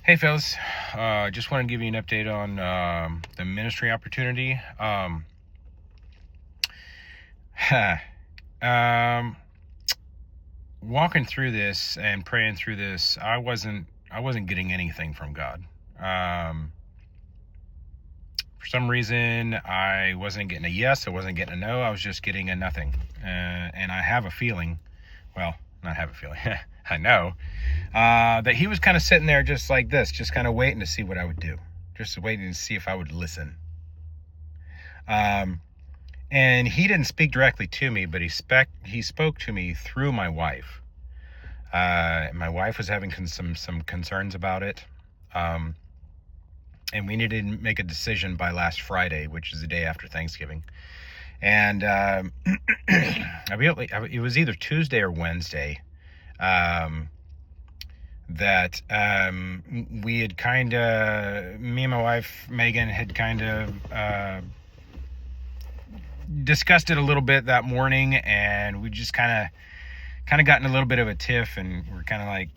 Hey, fellas. Just want to give you an update on the ministry opportunity. Um, Walking through this and praying through this, I wasn't getting anything from God. For some reason, I wasn't getting a yes. I wasn't getting a no. I was just getting a nothing. And I have a feeling, well, not have a feeling, I know, that he was kind of sitting there just like this, just kind of waiting to see what I would do, just waiting to see if I would listen. And he didn't speak directly to me, but he spoke to me through my wife. My wife was having some concerns about it. And we needed to make a decision by last Friday, which is the day after Thanksgiving. And it was either Tuesday or Wednesday that we had me and my wife, Megan, had discussed it a little bit that morning, and we just kind of gotten a little bit of a tiff, and we're kind of like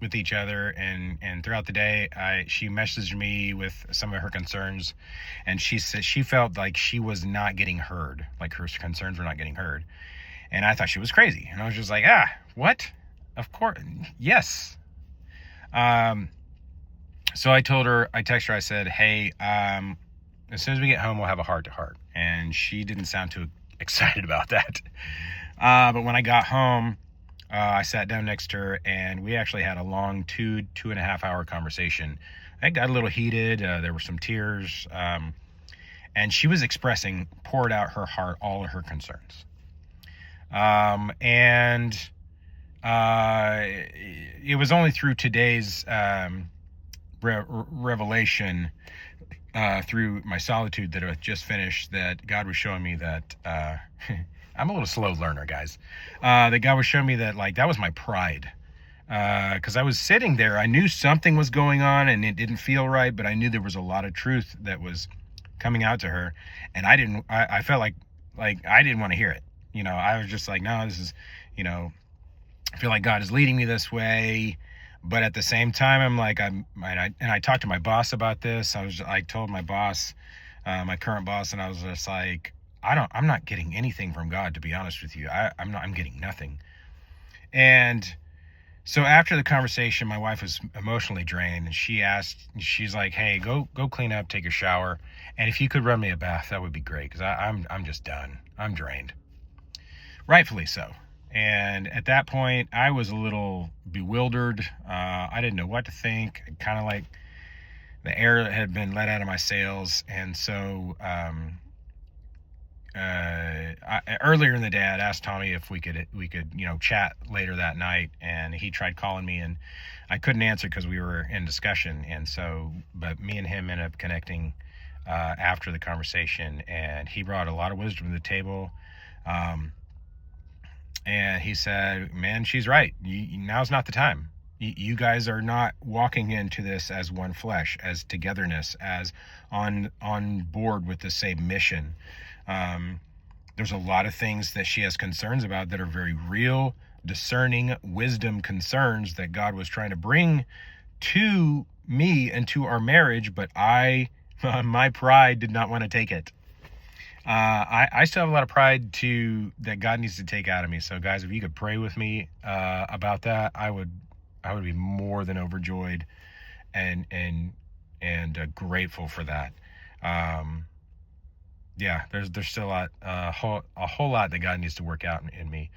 with each other, and throughout the day she messaged me with some of her concerns, and she said she felt like she was not getting heard, like her concerns were not getting heard. And I thought she was crazy, and I was just like, what? Of course, yes. So I texted her, I said, hey, as soon as we get home, we'll have a heart-to-heart. And she didn't sound too excited about that. But when I got home, I sat down next to her, and we actually had a long 2.5 hour conversation. It got a little heated. There were some tears. And she was poured out her heart, all of her concerns. It was only through today's revelation, through my solitude that I just finished, that God was showing me that I'm a little slow learner, guys. That God was showing me that, like, that was my pride. Because I was sitting there, I knew something was going on and it didn't feel right, but I knew there was a lot of truth that was coming out to her, and I felt like I didn't want to hear it. I was just like, no, this is, I feel like God is leading me this way. But at the same time, I'm like, I talked to my boss about this. I told my boss, my current boss, and I was just like, I'm not getting anything from God, to be honest with you. I'm getting nothing. And so after the conversation, my wife was emotionally drained, and she's like, hey, go clean up, take a shower. And if you could run me a bath, that would be great. Cause I'm just done. I'm drained. Rightfully so. And at that point, I was a little bewildered. I didn't know what to think. Kind of like the air had been let out of my sails. And so earlier in the day, I'd asked Tommy if we could chat later that night, and he tried calling me, and I couldn't answer because we were in discussion. And so, but me and him ended up connecting after the conversation, and he brought a lot of wisdom to the table. And he said, man, she's right. Now's not the time. You guys are not walking into this as one flesh, as togetherness, as on board with the same mission. There's a lot of things that she has concerns about that are very real, discerning, wisdom concerns that God was trying to bring to me and to our marriage, but my pride did not want to take it. I still have a lot of pride that God needs to take out of me. So guys, if you could pray with me about that, I would be more than overjoyed and grateful for that. Yeah, there's still a whole lot that God needs to work out in me.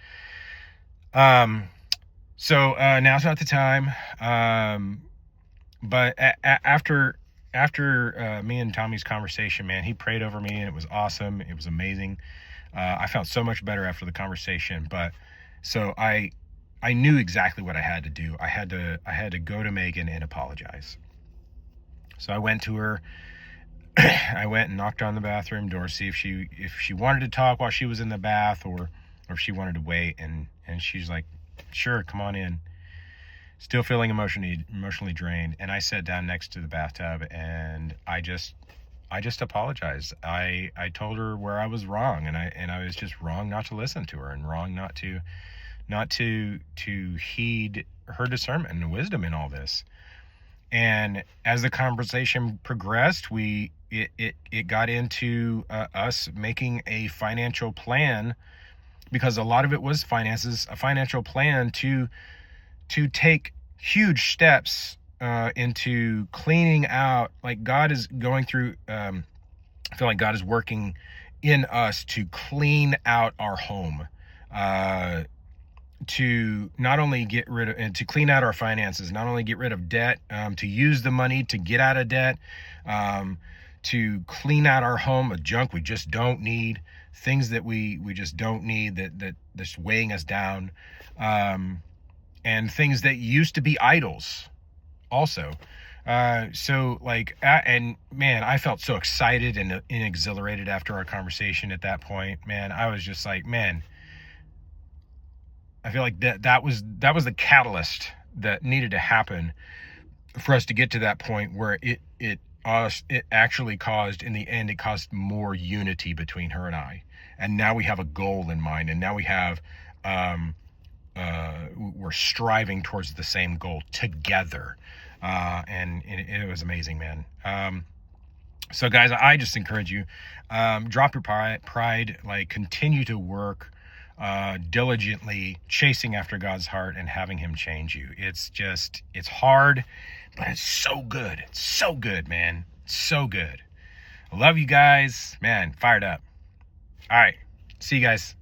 So now's not the time. But after me and Tommy's conversation, man, he prayed over me, and it was awesome. It was amazing. I felt so much better after the conversation. But so I knew exactly what I had to do. I had to go to Megan and apologize. So I went to her. I went and knocked on the bathroom door, see if she wanted to talk while she was in the bath, or if she wanted to wait. And she's like, sure, come on in. Still feeling emotionally drained. And I sat down next to the bathtub, and I just apologized. I told her where I was wrong, and I was just wrong not to listen to her, and wrong not to heed her discernment and wisdom in all this. And as the conversation progressed, it got into us making a financial plan, because a lot of it was finances, a financial plan to take huge steps into cleaning out. Like, God is going through, I feel like God is working in us to clean out our home, to not only get rid of, and to clean out our finances, not only get rid of debt, to use the money to get out of debt, to clean out our home of junk we just don't need, things that we just don't need, that's weighing us down, and things that used to be idols also. So like, and man, I felt so excited and exhilarated after our conversation at that point. Man, I was just like, man, I feel like that was the catalyst that needed to happen for us to get to that point where it actually caused, in the end, it caused more unity between her and I. And now we have a goal in mind, and now we have, we're striving towards the same goal together. And it was amazing, man. So guys, I just encourage you, drop your pride, like, continue to work diligently, chasing after God's heart and having him change you. It's hard, but it's so good. It's so good, man. It's so good. I love you guys, man. Fired up. All right. See you guys.